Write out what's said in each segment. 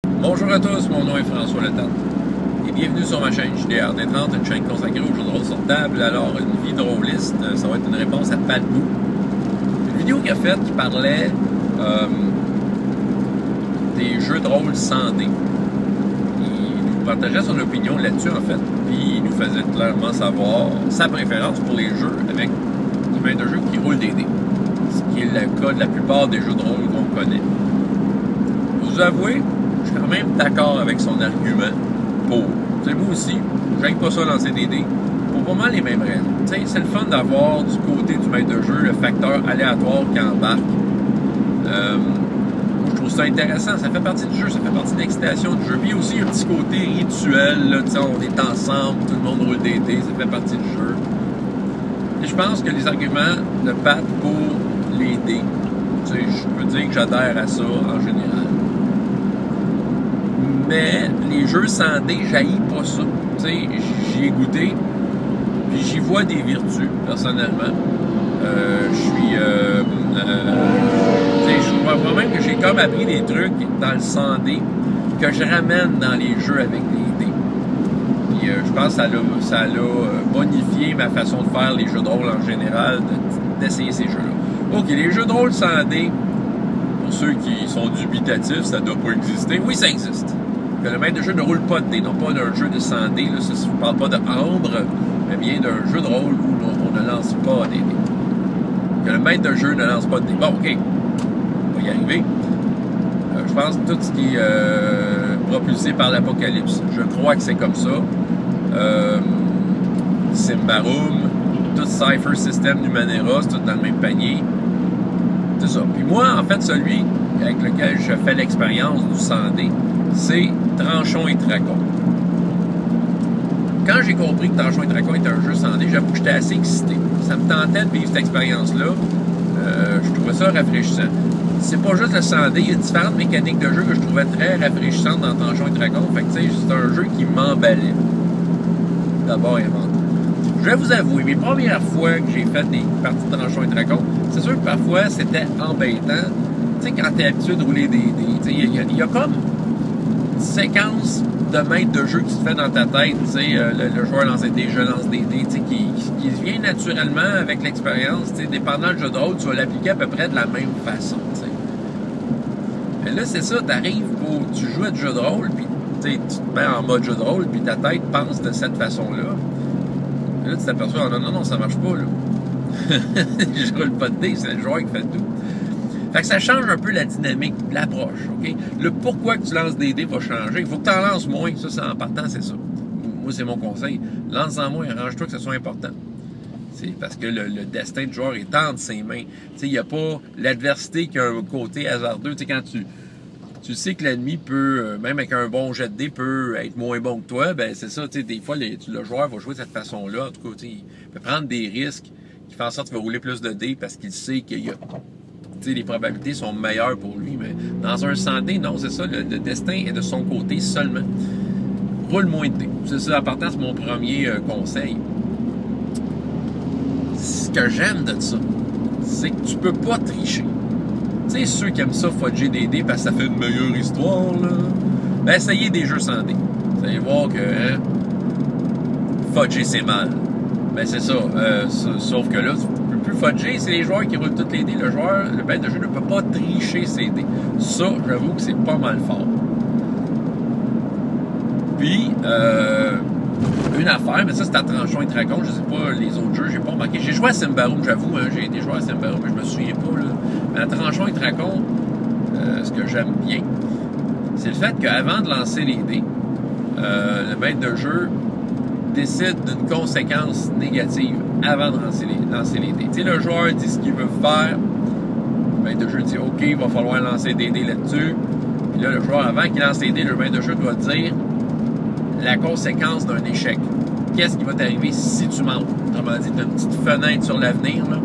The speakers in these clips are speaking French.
Bonjour à tous, mon nom est François Letarte et bienvenue sur ma chaîne JDR Détente, une chaîne consacrée aux jeux de rôle sur table. Alors, une vie drôliste, ça va être une réponse à Pat Bou. Une vidéo qu'il a faite qui parlait des jeux de rôle sans dés. Il nous partageait son opinion là-dessus, en fait, puis il nous faisait clairement savoir sa préférence pour les jeux avec des mains de jeu qui roulent des dés. Ce qui est le cas de la plupart des jeux de rôle qu'on connaît. Vous avouez, je suis quand même d'accord avec son argument pour. Tu sais, moi aussi, j'aime pas ça lancer des dés. Pour pas mal les mêmes raisons. Tu sais, c'est le fun d'avoir du côté du maître de jeu le facteur aléatoire qui embarque. Je trouve ça intéressant. Ça fait partie du jeu, ça fait partie de l'excitation du jeu. Puis aussi un petit côté rituel. Là, tu sais, on est ensemble, tout le monde roule des dés, ça fait partie du jeu. Et je pense que les arguments de Pat pour les dés, tu sais, je peux dire que j'adhère à ça en général. Mais les jeux sans dés, j'haïs pas ça. Tu sais, j'y ai goûté, puis j'y vois des vertus, personnellement. Je vois même que j'ai comme appris des trucs dans le sans dés que je ramène dans les jeux avec les dés. Puis je pense que ça a bonifié ma façon de faire les jeux de rôle en général, d'essayer ces jeux-là. OK, les jeux de rôle sans dés, pour ceux qui sont dubitatifs, ça ne doit pas exister. Oui, ça existe. Que le maître de jeu ne roule pas de dés, non pas d'un jeu de 100 dés. Là, ça, je ne parle pas de ambre, mais bien d'un jeu de rôle où on ne lance pas des dés. Que le maître de jeu ne lance pas de dés. Bon, OK, on va y arriver. Je pense que tout ce qui est propulsé par l'Apocalypse, je crois que c'est comme ça. Symbaroum, tout Cypher System Numenera, c'est tout dans le même panier. C'est ça. Puis moi, en fait, celui avec lequel je fais l'expérience du 100 dés, c'est Tranchons et Dracons. Quand j'ai compris que Tranchons et Dracons était un jeu sans dés, j'avoue que j'étais assez excité. Ça me tentait de vivre cette expérience-là. Je trouvais ça rafraîchissant. C'est pas juste le 100 dés, il y a différentes mécaniques de jeu que je trouvais très rafraîchissantes dans Tranchons et Dracons. Fait que, tu sais, c'est un jeu qui m'emballait. D'abord et avant tout. Je vais vous avouer, mes premières fois que j'ai fait des parties de Tranchons et Dracons, c'est sûr que parfois c'était embêtant. Tu sais, quand t'es habitué de rouler des dés, il y a comme une séquence de maître de jeu qui se fait dans ta tête, tu sais, le joueur lance des dés, je lance des dés, tu sais, qui vient naturellement avec l'expérience, tu sais, dépendant du jeu de rôle, tu vas l'appliquer à peu près de la même façon, tu sais. Mais là, c'est ça, tu joues à du jeu de rôle, puis tu te mets en mode jeu de rôle, puis ta tête pense de cette façon-là. Là, tu t'aperçois, non, ça marche pas, là. Je roule pas de dés, c'est le joueur qui fait tout. Fait que ça change un peu la dynamique, l'approche, OK? Le pourquoi que tu lances des dés va changer. Il faut que tu en lances moins. Ça, c'est en partant, c'est ça. Moi, c'est mon conseil. Lance-en moins, arrange-toi que ce soit important. C'est parce que le destin du joueur est entre ses mains. Tu sais, il n'y a pas l'adversité qui a un côté hasardeux. Tu sais, quand tu sais que l'ennemi peut, même avec un bon jet de dés, peut être moins bon que toi, ben c'est ça, tu sais, des fois, le joueur va jouer de cette façon-là. En tout cas, tu sais, il peut prendre des risques qui font en sorte qu'il va rouler plus de dés parce qu'il sait qu'il y a... Tu sais, les probabilités sont meilleures pour lui, mais dans un 100 dés, non, c'est ça, le destin est de son côté seulement. Roule moins de dés. C'est ça, en partant, c'est mon premier conseil. Ce que j'aime de ça, c'est que tu peux pas tricher. Tu sais, ceux qui aiment ça, fudger des dés parce que ça fait une meilleure histoire, là, ben essayez des jeux sans dés. Vous allez voir que, fudger, c'est mal. Ben c'est ça, sauf que là, plus fudger, c'est les joueurs qui roulent toutes les dés. Le maître de jeu ne peut pas tricher ses dés. Ça, j'avoue que c'est pas mal fort. Puis, une affaire, mais ça c'est à Tranchons et Dracons, je sais pas, les autres jeux, j'ai pas remarqué. J'ai joué à Symbaroum, j'avoue, hein, j'ai été joué à Symbaroum, mais je me souviens pas, là. Mais à Tranchons et Dracons, ce que j'aime bien, c'est le fait qu'avant de lancer les dés, le maître de jeu décide d'une conséquence négative avant de lancer les dés. Tu sais, le joueur dit ce qu'il veut faire. Le maître de jeu dit OK, il va falloir lancer des dés là-dessus. Puis là, le joueur, avant qu'il lance les dés, le maître de jeu doit dire la conséquence d'un échec. Qu'est-ce qui va t'arriver si tu manques? Autrement dit, tu as une petite fenêtre sur l'avenir, là.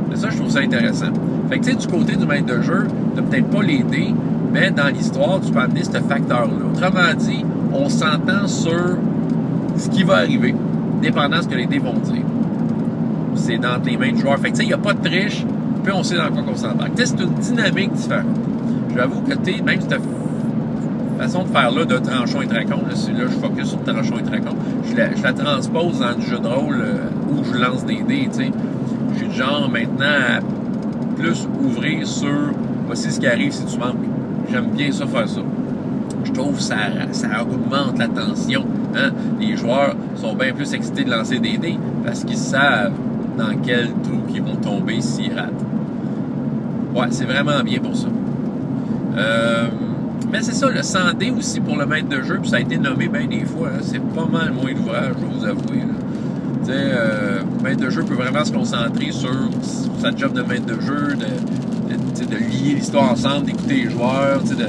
Mais ça, je trouve ça intéressant. Fait que tu sais, du côté du maître de jeu, tu n'as peut-être pas les dés, mais dans l'histoire, tu peux amener ce facteur-là. Autrement dit, on s'entend sur ce qui va arriver, dépendant de ce que les dés vont dire. C'est dans les mains du joueur. Fait que tu sais, il n'y a pas de triche, puis on sait dans quoi qu'on s'embarque. Tu sais, c'est une dynamique différente. J'avoue que tu sais, même si tu façon de faire là de Tranchon et Tracon, là je focus sur Tranchon et Tracon, je la transpose dans du jeu de rôle où je lance des dés, tu sais. Je suis du genre maintenant à plus ouvrir sur voici ce qui arrive si tu manques. J'aime bien ça faire ça. Je trouve que ça augmente la tension. Hein? Les joueurs sont bien plus excités de lancer des dés parce qu'ils savent dans quel trou ils vont tomber s'ils ratent. Ouais, c'est vraiment bien pour ça. Mais c'est ça, le 100 dés aussi pour le maître de jeu, puis ça a été nommé bien des fois. Hein? C'est pas mal moins d'ouvrage, je vais vous avouer. Tu sais, le maître de jeu peut vraiment se concentrer sur sa job de maître de jeu, de lier l'histoire ensemble, d'écouter les joueurs, de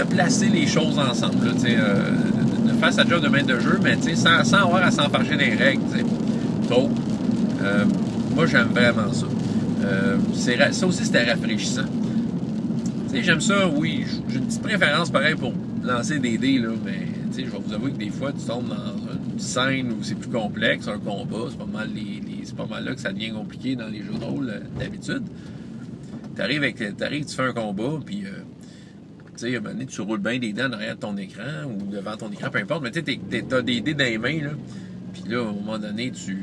placer les choses ensemble, là, de faire sa job de maître de jeu, mais sans avoir à s'enfarger des règles. Donc, moi, j'aime vraiment ça. Ça aussi, c'était rafraîchissant. J'aime ça, oui. J'ai une petite préférence, pareil, pour lancer des dés, là, mais je vais vous avouer que des fois, tu tombes dans une scène où c'est plus complexe, un combat, c'est pas mal là que ça devient compliqué dans les jeux de rôle d'habitude. Tu fais un combat, puis à un moment donné, tu roules bien des dents derrière ton écran ou devant ton écran, peu importe, mais tu as des dés dans les mains, là, puis là, à un moment donné, tu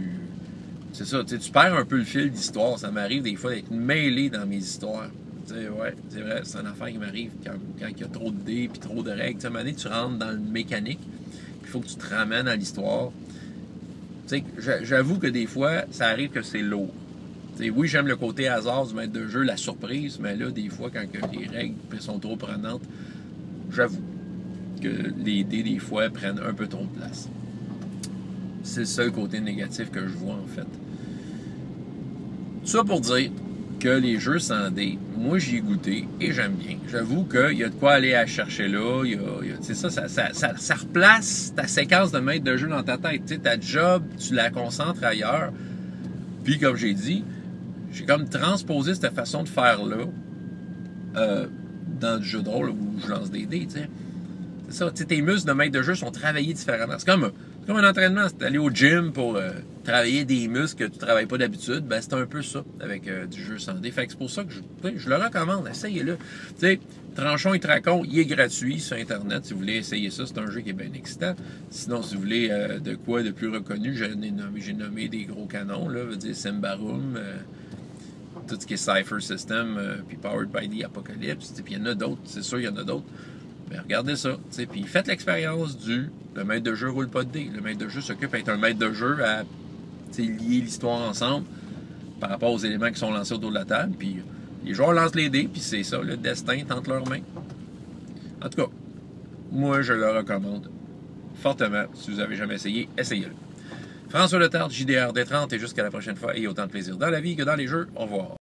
perds un peu le fil d'histoire. Ça m'arrive des fois d'être mêlé dans mes histoires. Ouais, c'est vrai, c'est une affaire qui m'arrive quand il y a trop de dés et trop de règles. À un moment donné, tu rentres dans le mécanique, il faut que tu te ramènes à l'histoire. J'avoue que des fois, ça arrive que c'est lourd. Oui, j'aime le côté hasard du maître de jeu, la surprise, mais là, des fois, quand les règles sont trop prenantes, j'avoue que les dés, des fois, prennent un peu trop de place. C'est le seul côté négatif que je vois, en fait. Tout ça pour dire que les jeux sans dés, moi, j'y ai goûté et j'aime bien. J'avoue qu'il y a de quoi aller à chercher là. Ça replace ta séquence de maître de jeu dans ta tête. Ta job, tu la concentres ailleurs. Puis, comme j'ai dit, j'ai comme transposé cette façon de faire-là dans le jeu de rôle où je lance des dés. T'sais. C'est ça, tes muscles de maître de jeu sont travaillés différemment. C'est comme un entraînement. C'est aller au gym pour travailler des muscles que tu ne travailles pas d'habitude. Ben, c'est un peu ça avec du jeu sans dés. Fait que c'est pour ça que je le recommande. Essayez-le. Tranchon et Tracon, il est gratuit sur Internet. Si vous voulez essayer ça, c'est un jeu qui est bien excitant. Sinon, si vous voulez de quoi de plus reconnu, j'ai nommé des gros canons. Là, veut dire Symbaroum, tout ce qui est Cypher System, puis Powered by the Apocalypse. Puis il y en a d'autres. C'est sûr, il y en a d'autres. Mais regardez ça, puis faites l'expérience le maître de jeu roule pas de dés. Le maître de jeu s'occupe d'être un maître de jeu à lier l'histoire ensemble par rapport aux éléments qui sont lancés autour de la table. Puis les joueurs lancent les dés, puis c'est ça, le destin est entre leurs mains. En tout cas, moi je le recommande fortement. Si vous n'avez jamais essayé, essayez-le. François Letarte, JDR D30, et jusqu'à la prochaine fois, ayez autant de plaisir dans la vie que dans les jeux. Au revoir.